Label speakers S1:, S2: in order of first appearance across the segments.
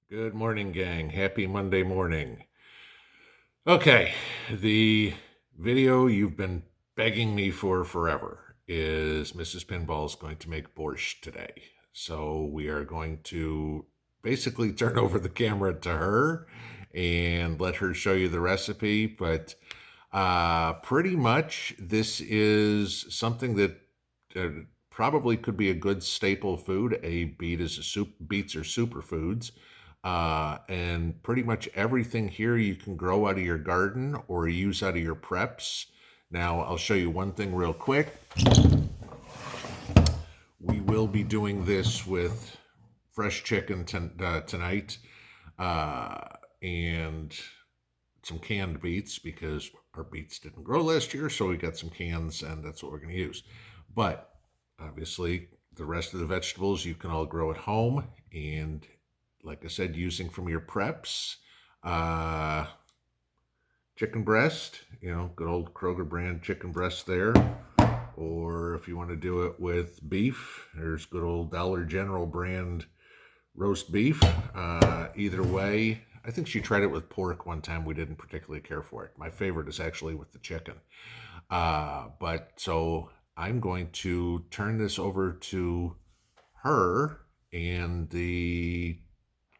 S1: Good morning, gang. Happy Monday morning. Okay, the video you've been begging me for forever is Mrs. Pinball is going to make borscht today. So we are going to basically turn over the camera to her and let her show you the recipe. But pretty much this is something that uh, probably could be a good staple food. Beets are superfoods. And pretty much everything here you can grow out of your garden or use out of your preps. Now, I'll show you one thing real quick. We will be doing this with fresh chicken tonight and some canned beets because our beets didn't grow last year. So we got some cans and that's what we're going to use. But obviously, the rest of the vegetables you can all grow at home. And like I said, using from your preps. Uh, Chicken breast, good old Kroger brand chicken breast there. Or if you want to do it with beef, there's good old Dollar General brand roast beef. Either way, I think she tried it with pork one time. We didn't particularly care for it. My favorite is actually with the chicken. But so I'm going to turn this over to her and the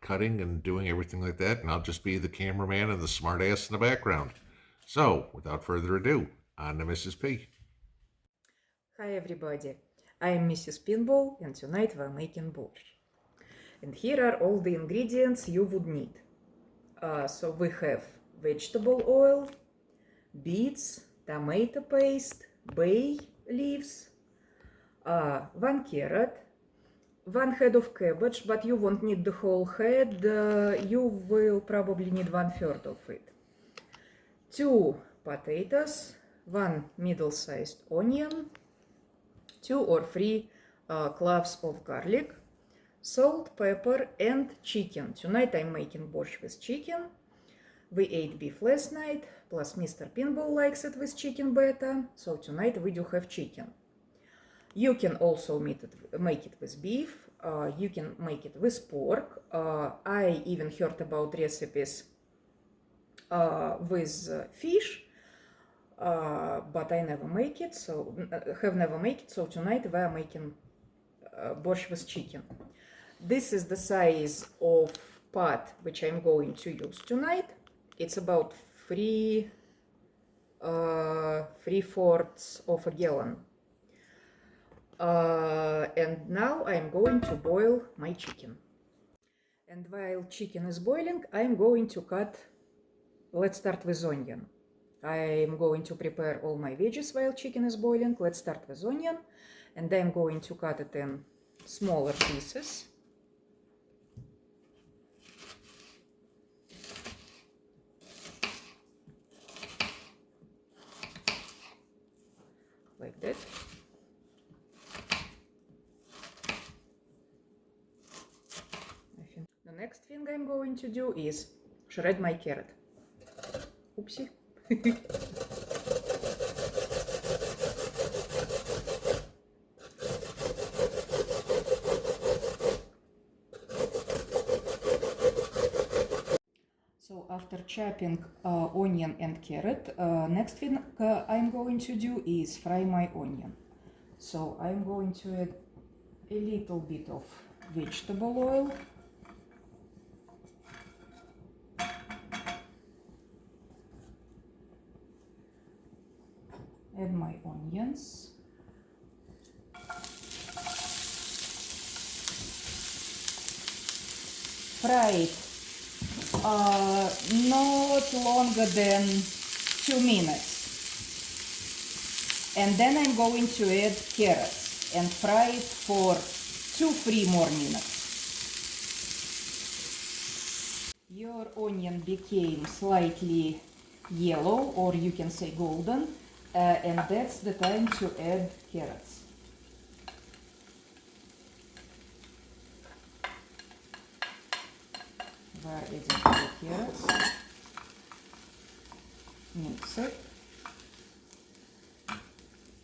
S1: cutting and doing everything like that, and I'll just be the cameraman and the smartass in the background. So, without further ado, on to Mrs. P.
S2: Hi everybody, I am Mrs. Pinball and tonight we're making borscht. And here are all the ingredients you would need. So we have vegetable oil, beets, tomato paste, bay leaves, 1 carrot, 1 head of cabbage, but you won't need the whole head, you will probably need 1/3 of it. 2 potatoes, 1 middle-sized onion, 2 or 3 cloves of garlic, salt, pepper, and chicken. Tonight I'm making borscht with chicken. We ate beef last night, plus Mr. Pinball likes it with chicken beta, so tonight we do have chicken. You can also make it with beef, you can make it with pork. I even heard about recipes with fish, but I never make it, have never made it, so tonight we are making borscht with chicken. This is the size of pot which I'm going to use tonight. It's about 3/4 of a gallon. And now I'm going to boil my chicken. And while chicken is boiling, I'm going to cut, let's start with onion. I'm going to prepare all my veggies while chicken is boiling. Let's start with onion, and I'm going to cut it in smaller pieces. Like that. The next thing I'm going to do is shred my carrot. Oopsie. So after chopping onion and carrot, next thing I'm going to do is fry my onion. So I'm going to add a little bit of vegetable oil. Add my onions. Fry it not longer than 2 minutes. And then I'm going to add carrots and fry it for 2-3 more minutes. Your onion became slightly yellow, or you can say golden, and that's the time to add carrots. We're adding the carrots, mix it,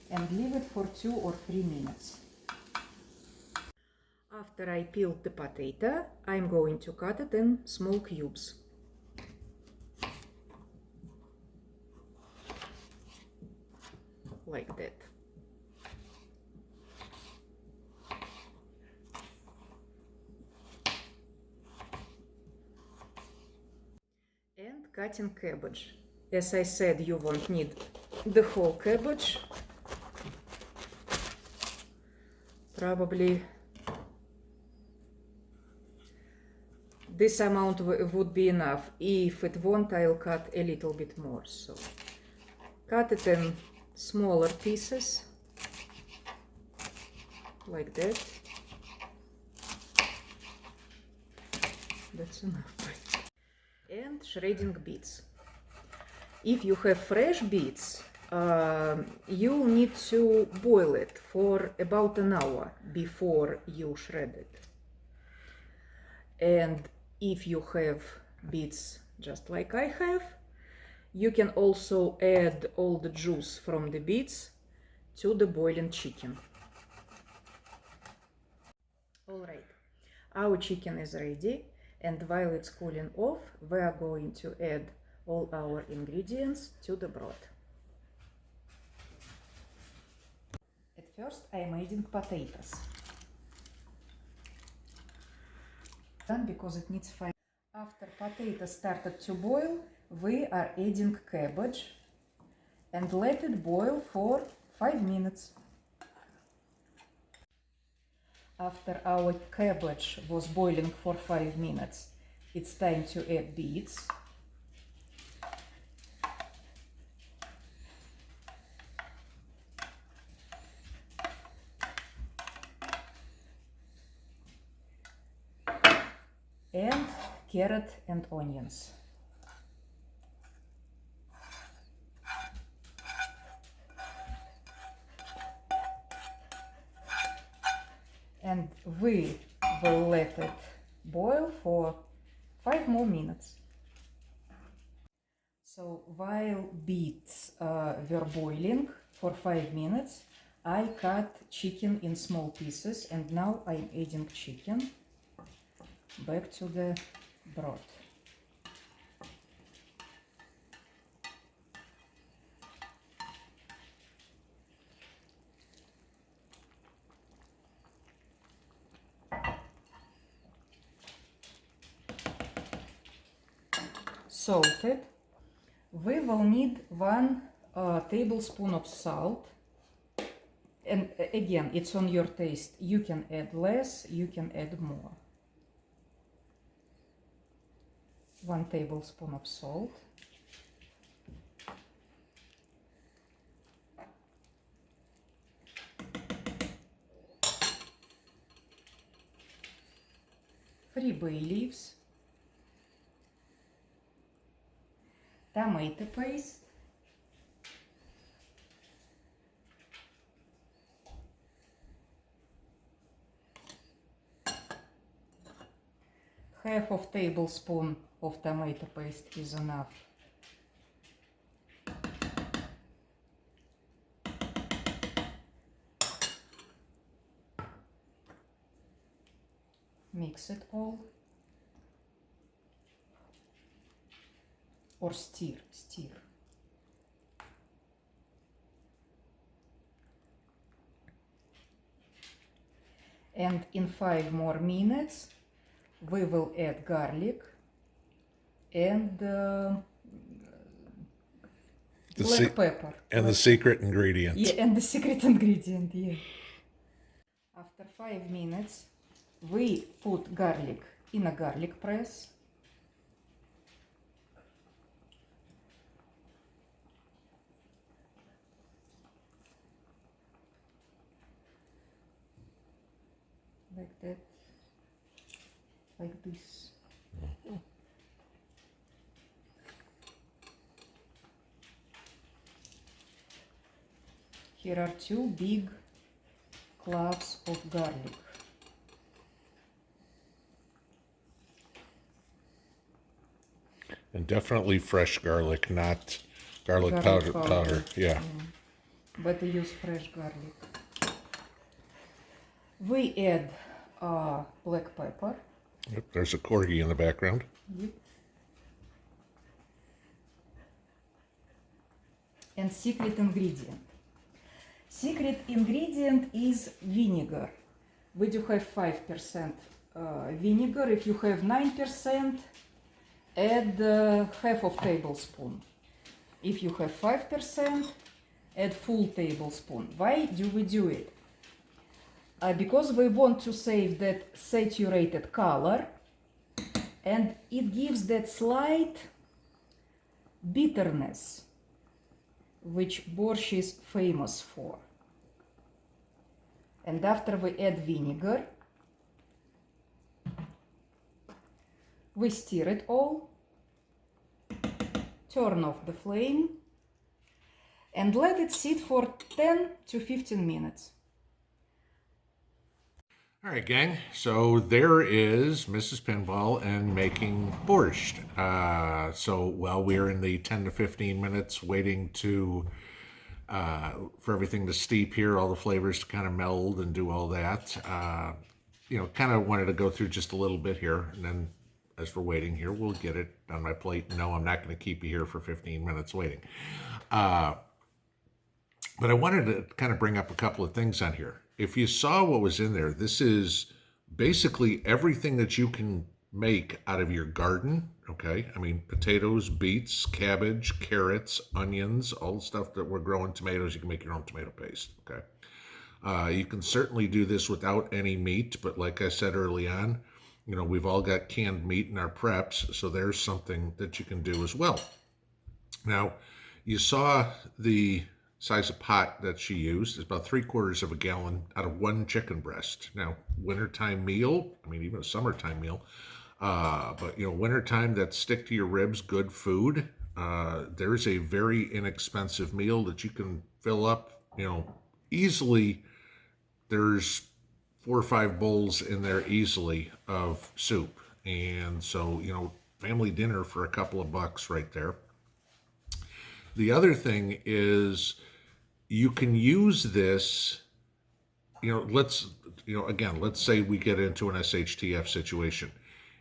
S2: and leave it for 2 or 3 minutes. After I peeled the potato, I'm going to cut it in small cubes. Like that. And cutting cabbage. As I said, you won't need the whole cabbage. Probably this amount would be enough. If it won't, I'll cut a little bit more. So cut it in smaller pieces, like that. That's enough. And shredding beets. If you have fresh beets, you need to boil it for about an hour before you shred it. And if you have beets just like I have, you can also add all the juice from the beets to the boiling chicken. Alright, our chicken is ready, and while it's cooling off, we are going to add all our ingredients to the broth. At first, I am adding potatoes. Because it needs 5. After potatoes started to boil, we are adding cabbage and let it boil for 5 minutes. After our cabbage was boiling for 5 minutes, it's time to add beets. And carrot and onions. And we will let it boil for 5 more minutes. So while beets were boiling for 5 minutes, I cut chicken in small pieces, and now I'm adding chicken back to the broth. Salted. We will need 1 tablespoon of salt. And again, it's on your taste. You can add less, you can add more. 1 tablespoon of salt. Three bay leaves. Tomato paste. Half of tablespoon of tomato paste is enough. Mix it all. Or stir. And in 5 more minutes, we will add garlic and black pepper.
S1: And the secret ingredient.
S2: Yeah, and the secret ingredient, yeah. After 5 minutes, we put garlic in a garlic press. Like that. Like this. Here are 2 big cloves of garlic.
S1: And definitely fresh garlic, not garlic powder. Yeah.
S2: Better use fresh garlic. We add black pepper.
S1: Yep, there's a corgi in the background.
S2: Yep. And secret ingredient. Secret ingredient is vinegar. We do have 5% vinegar. If you have 9%, add half of tablespoon. If you have 5%, add full tablespoon. Why do we do it? Because we want to save that saturated color, and it gives that slight bitterness which borscht is famous for. And after we add vinegar, we stir it all, turn off the flame, and let it sit for 10 to 15 minutes.
S1: All right, gang. So there is Mrs. Pinball and making borscht. So while we're in the 10 to 15 minutes waiting to for everything to steep here, all the flavors to kind of meld and do all that, kind of wanted to go through just a little bit here, and then as we're waiting here, we'll get it on my plate. No, I'm not going to keep you here for 15 minutes waiting. But I wanted to kind of bring up a couple of things on here. If you saw what was in there, this is basically everything that you can make out of your garden, okay? I mean, potatoes, beets, cabbage, carrots, onions, all the stuff that we're growing, tomatoes, you can make your own tomato paste, okay? You can certainly do this without any meat, but like I said early on, we've all got canned meat in our preps, so there's something that you can do as well. Now, you saw the size of pot that she used. Is about 3/4 of a gallon out of one chicken breast. Now, wintertime meal, I mean, even a summertime meal, but wintertime, that stick to your ribs, good food. There's a very inexpensive meal that you can fill up, easily. There's 4 or 5 bowls in there easily of soup. And so, family dinner for a couple of bucks right there. The other thing is, you can use this, let's say we get into an SHTF situation,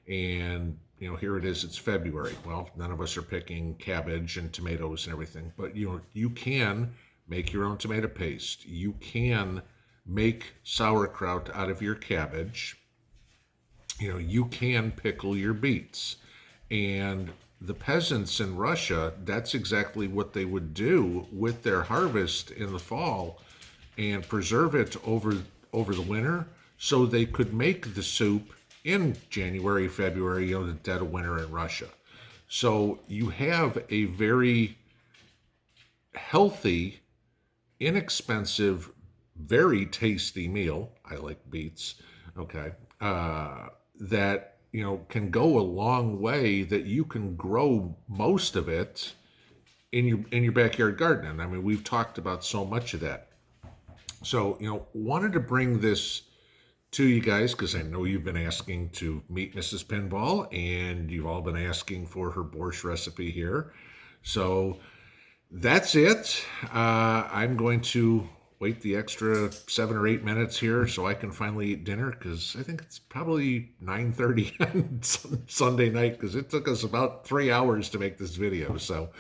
S1: and, here it is, it's February. Well, none of us are picking cabbage and tomatoes and everything, but, you can make your own tomato paste. You can make sauerkraut out of your cabbage. You can pickle your beets. And the peasants in Russia, that's exactly what they would do with their harvest in the fall and preserve it over the winter so they could make the soup in January, February, the dead of winter in Russia. So you have a very healthy, inexpensive, very tasty meal. I like beets, okay, that can go a long way, that you can grow most of it in your backyard garden. I mean, we've talked about so much of that. So, wanted to bring this to you guys because I know you've been asking to meet Mrs. Pinball, and you've all been asking for her borscht recipe here. So that's it. I'm going to wait the extra 7 or 8 minutes here so I can finally eat dinner, because I think it's probably 9:30 on Sunday night, because it took us about 3 hours to make this video. So,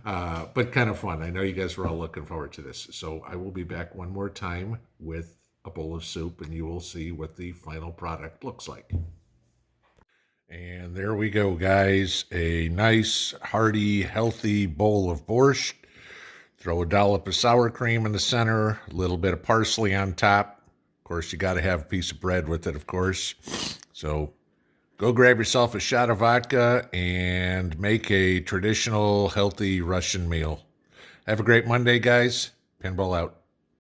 S1: but kind of fun. I know you guys were all looking forward to this. So I will be back one more time with a bowl of soup, and you will see what the final product looks like. And there we go, guys. A nice, hearty, healthy bowl of borscht. Throw a dollop of sour cream in the center, a little bit of parsley on top. Of course, you got to have a piece of bread with it, of course. So go grab yourself a shot of vodka and make a traditional, healthy Russian meal. Have a great Monday, guys. Pinball out.